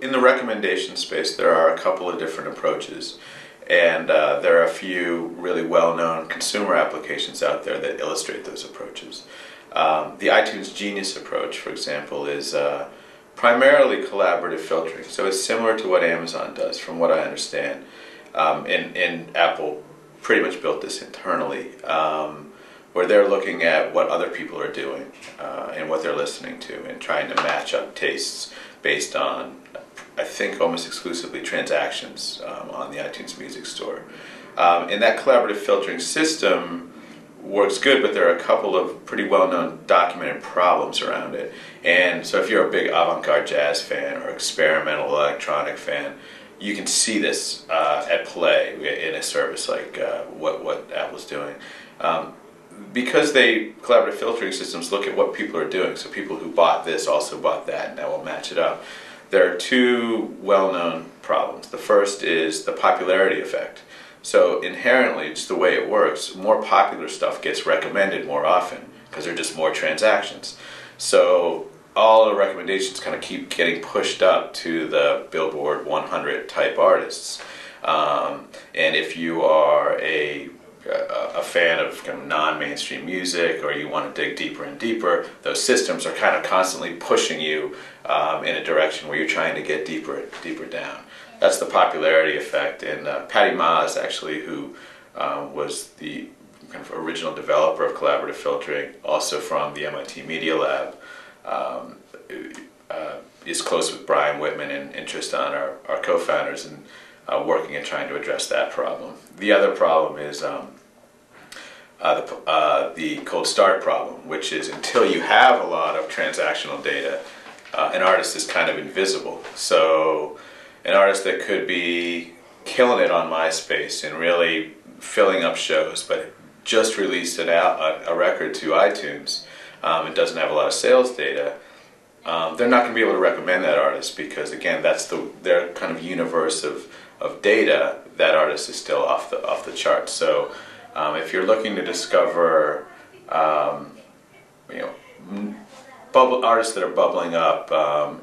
in the recommendation space, there are a couple of different approaches, and there are a few really well-known consumer applications out there that illustrate those approaches. The iTunes Genius approach, for example, is primarily collaborative filtering. So it's similar to what Amazon does, from what I understand. And Apple pretty much built this internally, where they're looking at what other people are doing and what they're listening to, and trying to match up tastes based on, I think, almost exclusively transactions on the iTunes Music Store. And that collaborative filtering system works good, but there are a couple of pretty well-known documented problems around it. And so if you're a big avant-garde jazz fan or experimental electronic fan, you can see this at play in a service like what Apple's doing. Because collaborative filtering systems look at what people are doing, so people who bought this also bought that, and that will match it up. There are two well-known problems. The first is the popularity effect. So inherently, just the way it works, more popular stuff gets recommended more often because there are just more transactions. So all the recommendations kind of keep getting pushed up to the Billboard 100 type artists. And if you are a fan of kind of non-mainstream music, or you want to dig deeper and deeper, those systems are kind of constantly pushing you in a direction where you're trying to get deeper down. That's the popularity effect. And Patty Maas, actually, who was the kind of original developer of collaborative filtering, also from the MIT Media Lab, is close with Brian Whitman and Tristan, our co-founders, and working and trying to address that problem. The other problem is the cold start problem, which is until you have a lot of transactional data, an artist is kind of invisible. So an artist that could be killing it on MySpace and really filling up shows, but just released a record to iTunes and doesn't have a lot of sales data, they're not going to be able to recommend that artist because, again, that's their kind of universe of data. That artist is still off the charts. So if you're looking to discover artists that are bubbling up,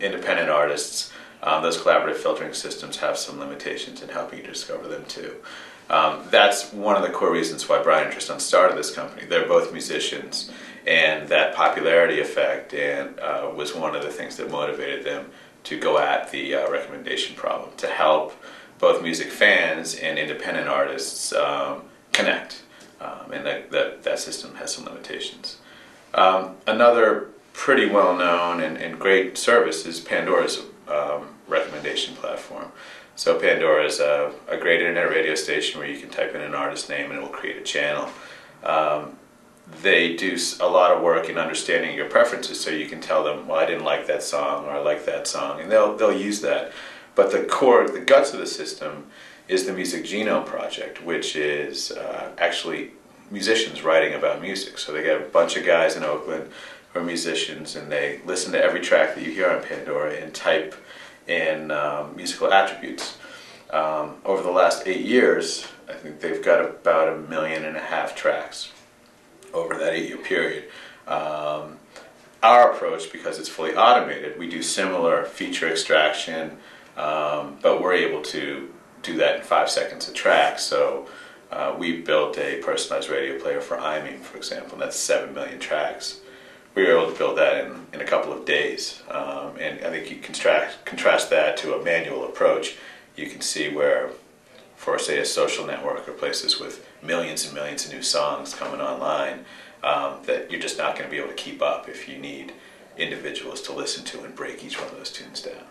independent artists, those collaborative filtering systems have some limitations in helping you discover them too. That's one of the core reasons why Brian and Tristan started this company. They're both musicians, and that popularity effect was one of the things that motivated them to go at the recommendation problem, to help both music fans and independent artists connect. And that system has some limitations. Another pretty well-known and great service is Pandora's recommendation platform. So Pandora is a great internet radio station where you can type in an artist's name and it will create a channel. They do a lot of work in understanding your preferences, so you can tell them, well, I didn't like that song, or I like that song, and they'll use that. But the guts of the system is the Music Genome Project, which is actually musicians writing about music. So they get a bunch of guys in Oakland who are musicians, and they listen to every track that you hear on Pandora and type in musical attributes. Over the last 8 years, I think they've got about 1.5 million tracks over that 8-year period. Our approach, because it's fully automated, we do similar feature extraction, but we're able to do that in 5 seconds a track. So we built a personalized radio player for IME, for example, and that's 7 million tracks. We were able to build that in a couple of days. And I think you contrast that to a manual approach. You can see where, for say a social network or places with millions and millions of new songs coming online, that you're just not going to be able to keep up if you need individuals to listen to and break each one of those tunes down.